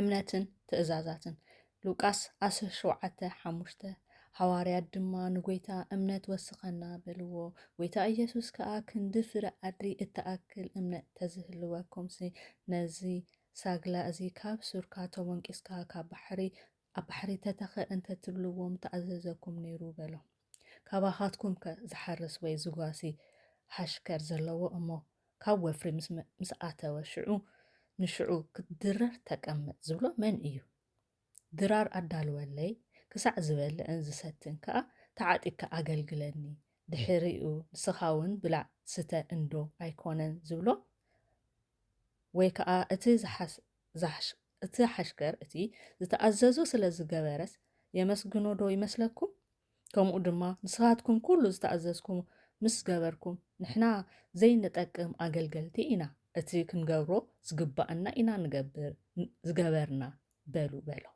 እምነትን ትእዛዛትን ሉቃስ 17:5 ሐዋርያት ድማ ንጎይታ እምነት ወስኸና በልዎ ጎይታ ኢየሱስ ከዓ ክንዲ ፍረ አድሪ እተኣክል እምነት ተዝህልወኩምሲ ነዚ ሳግላ እዚ ካብ ሱርካ ተወንቂስካ ካብ ኣብ ባሕሪ ተተኸ እንተትብልዎም ተኣዘዘኩም ነይሩ በሎም። ካባኻትኩም ከ ዝሓርስ ወይ ዝጓሲ ሓሽከር ዘለዎ እሞ ካብ ወፍሪ ምስ ኣተወ ንሽዑ ክትድረር ተቀመጥ ዝብሎ መን እዩ? ድራር ኣዳልወለይ ክሳዕ ዝበልዕን ዝሰትን ከዓ ተዓጢካ ኣገልግለኒ ድሕሪኡ ንስኻውን ብላዕ ስተ እንዶ ኣይኮነን ዝብሎ? ወይ ከዓ እቲ ሓሽከር እቲ ዝተኣዘዞ ስለ ዝገበረስ የመስግኖ ዶ ይመስለኩም? ከምኡ ድማ ንስኻትኩም ኩሉ ዝተኣዘዝኩም ምስ ገበርኩም ንሕና ዘይንጠቅም ኣገልገልቲ ኢና እቲ ክንገብሮ ዝግባአና ኢና ዝገበርና በሉ በሎ።